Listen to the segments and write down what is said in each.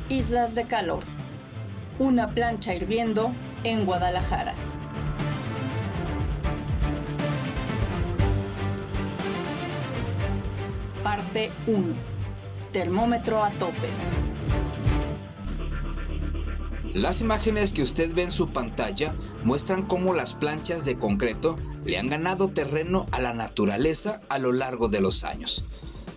Islas de calor. Una plancha hirviendo en Guadalajara. Parte 1. Termómetro a tope. Las imágenes que usted ve en su pantalla muestran cómo las planchas de concreto le han ganado terreno a la naturaleza a lo largo de los años.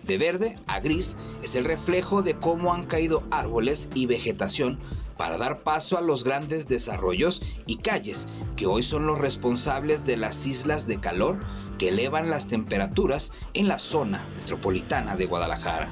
De verde a gris es el reflejo de cómo han caído árboles y vegetación para dar paso a los grandes desarrollos y calles que hoy son los responsables de las islas de calor que elevan las temperaturas en la zona metropolitana de Guadalajara.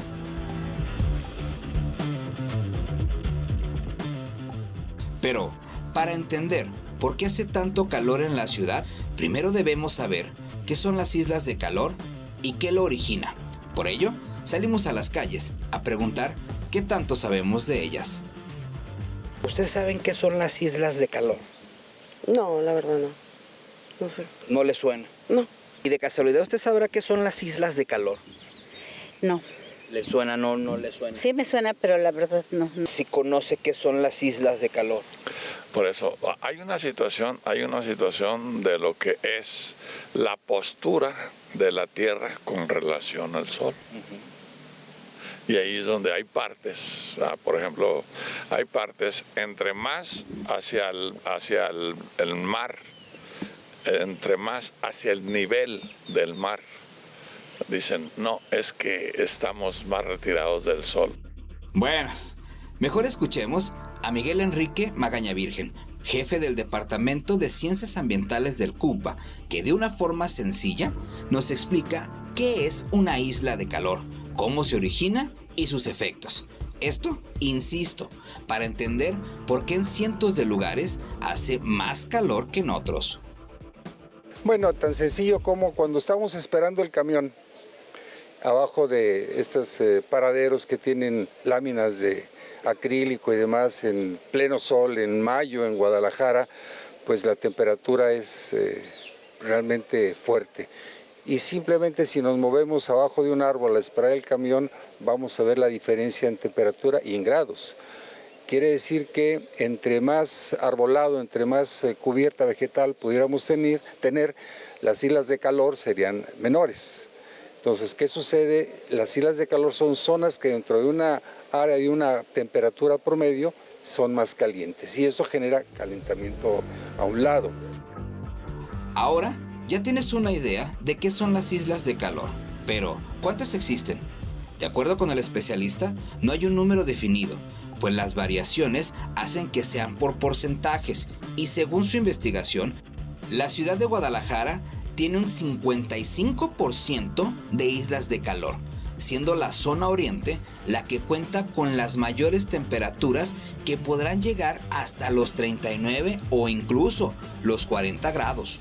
Pero, para entender por qué hace tanto calor en la ciudad, primero debemos saber qué son las islas de calor y qué lo origina. Por ello, salimos a las calles a preguntar qué tanto sabemos de ellas. ¿Ustedes saben qué son las islas de calor? No, la verdad no. No sé. ¿No le suena? No. ¿Y de casualidad usted sabrá qué son las islas de calor? No. ¿Le suena? No le suena. Sí me suena, pero la verdad no. ¿Sí conoce qué son las islas de calor? Por eso, hay una situación de lo que es la postura de la Tierra con relación al Sol. Y ahí es donde hay partes, por ejemplo, hay partes entre más hacia el mar, entre más hacia el nivel del mar. Dicen, no, es que estamos más retirados del Sol. Bueno, mejor escuchemos a Miguel Enrique Magaña Virgen, jefe del Departamento de Ciencias Ambientales del CUPA, que de una forma sencilla nos explica qué es una isla de calor, cómo se origina y sus efectos. Esto, insisto, para entender por qué en cientos de lugares hace más calor que en otros. Bueno, tan sencillo como cuando estamos esperando el camión abajo de estos paraderos que tienen láminas de acrílico y demás en pleno sol, en mayo en Guadalajara, pues la temperatura es realmente fuerte. Y simplemente si nos movemos abajo de un árbol a esperar el camión, vamos a ver la diferencia en temperatura y en grados. Quiere decir que entre más arbolado, entre más cubierta vegetal pudiéramos tener, las islas de calor serían menores. Entonces, ¿qué sucede? Las islas de calor son zonas que dentro de una área de una temperatura promedio son más calientes y eso genera calentamiento a un lado. Ahora ya tienes una idea de qué son las islas de calor, pero ¿cuántas existen? De acuerdo con el especialista, no hay un número definido, pues las variaciones hacen que sean por porcentajes y según su investigación, la ciudad de Guadalajara tiene un 55% de islas de calor, siendo la zona oriente la que cuenta con las mayores temperaturas que podrán llegar hasta los 39 o incluso los 40 grados.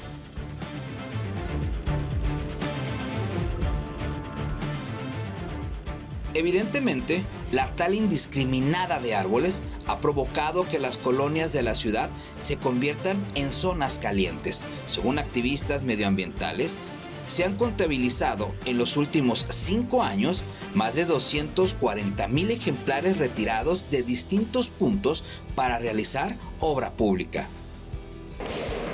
Evidentemente, la tala indiscriminada de árboles ha provocado que las colonias de la ciudad se conviertan en zonas calientes. Según activistas medioambientales, se han contabilizado en los últimos 5 años más de 240,000 ejemplares retirados de distintos puntos para realizar obra pública.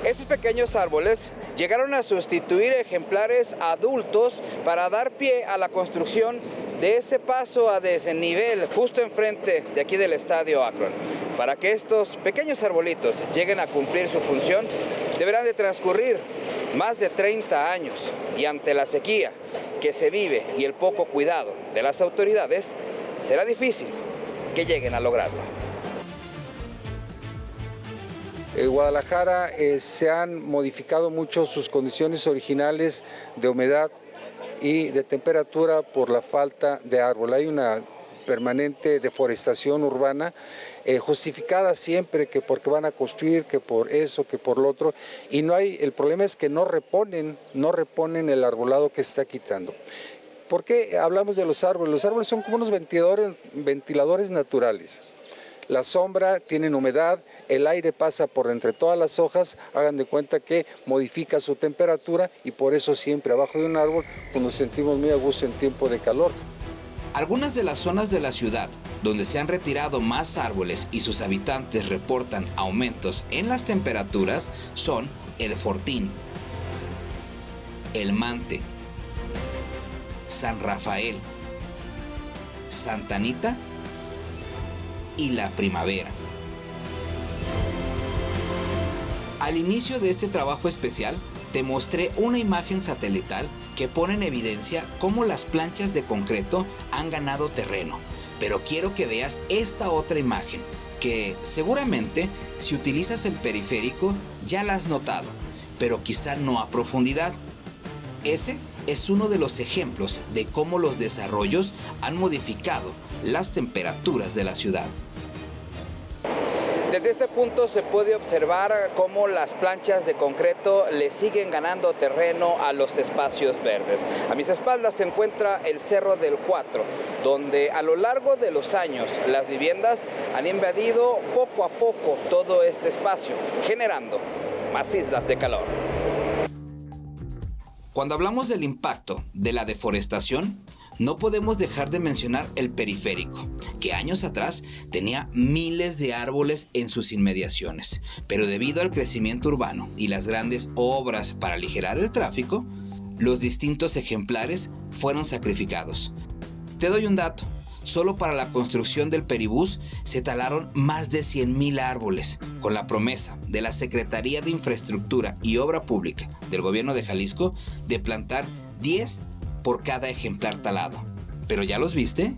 Estos pequeños árboles llegaron a sustituir ejemplares adultos para dar pie a la construcción de ese paso a desnivel justo enfrente de aquí del Estadio Akron. Para que estos pequeños arbolitos lleguen a cumplir su función, deberán de transcurrir más de 30 años y ante la sequía que se vive y el poco cuidado de las autoridades, será difícil que lleguen a lograrlo. En Guadalajara se han modificado mucho sus condiciones originales de humedad y de temperatura por la falta de árbol. Hay una permanente deforestación urbana justificada siempre que porque van a construir, que por eso, que por lo otro, y no hay, el problema es que no reponen el arbolado que se está quitando. ¿Por qué hablamos de los árboles? Los árboles son como unos ventiladores naturales. La sombra, tienen humedad, el aire pasa por entre todas las hojas, hagan de cuenta que modifica su temperatura y por eso siempre abajo de un árbol pues nos sentimos muy a gusto en tiempo de calor. Algunas de las zonas de la ciudad donde se han retirado más árboles y sus habitantes reportan aumentos en las temperaturas son El Fortín, El Mante, San Rafael, Santa Anita y La Primavera. Al inicio de este trabajo especial, te mostré una imagen satelital que pone en evidencia cómo las planchas de concreto han ganado terreno. Pero quiero que veas esta otra imagen, que seguramente si utilizas el periférico ya la has notado, pero quizá no a profundidad. Ese es uno de los ejemplos de cómo los desarrollos han modificado las temperaturas de la ciudad. Desde este punto se puede observar cómo las planchas de concreto le siguen ganando terreno a los espacios verdes. A mis espaldas se encuentra el Cerro del Cuatro, donde a lo largo de los años las viviendas han invadido poco a poco todo este espacio, generando más islas de calor. Cuando hablamos del impacto de la deforestación, no podemos dejar de mencionar el periférico, que años atrás tenía miles de árboles en sus inmediaciones, pero debido al crecimiento urbano y las grandes obras para aligerar el tráfico, los distintos ejemplares fueron sacrificados. Te doy un dato, solo para la construcción del peribús se talaron más de 100,000 árboles, con la promesa de la Secretaría de Infraestructura y Obra Pública del Gobierno de Jalisco de plantar 10 por cada ejemplar talado. ¿Pero ya los viste?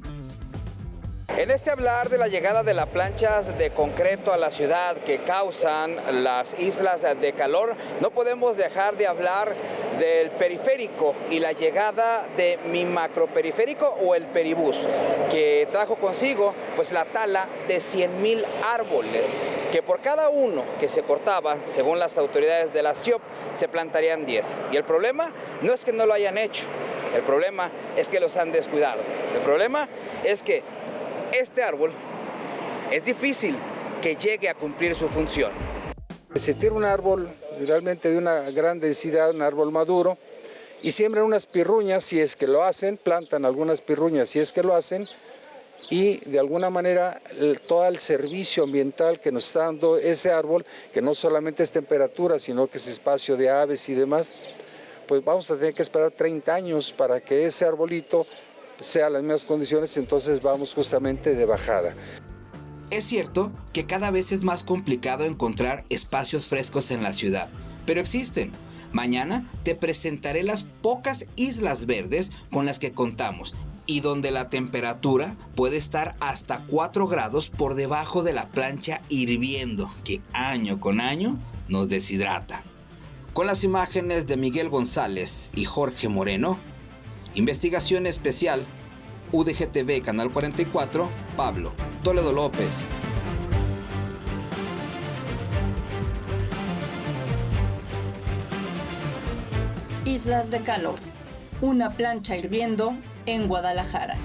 En este hablar de la llegada de las planchas de concreto a la ciudad que causan las islas de calor, no podemos dejar de hablar del periférico y la llegada de mi macroperiférico o el peribús, que trajo consigo pues la tala de 100,000 árboles, que por cada uno que se cortaba, según las autoridades de la CIOP, se plantarían 10. Y el problema no es que no lo hayan hecho, el problema es que los han descuidado. El problema es que este árbol es difícil que llegue a cumplir su función. Se tira un árbol realmente de una gran densidad, un árbol maduro, y siembran unas pirruñas si es que lo hacen, plantan algunas pirruñas si es que lo hacen, y de alguna manera todo el servicio ambiental que nos está dando ese árbol, que no solamente es temperatura, sino que es espacio de aves y demás, pues vamos a tener que esperar 30 años para que ese arbolito sea las mismas condiciones, entonces vamos justamente de bajada. Es cierto que cada vez es más complicado encontrar espacios frescos en la ciudad, pero existen. Mañana te presentaré las pocas islas verdes con las que contamos y donde la temperatura puede estar hasta 4 grados por debajo de la plancha hirviendo, que año con año nos deshidrata. Con las imágenes de Miguel González y Jorge Moreno, investigación especial, UDG-TV, Canal 44, Pablo Toledo López. Islas de calor. Una plancha hirviendo en Guadalajara.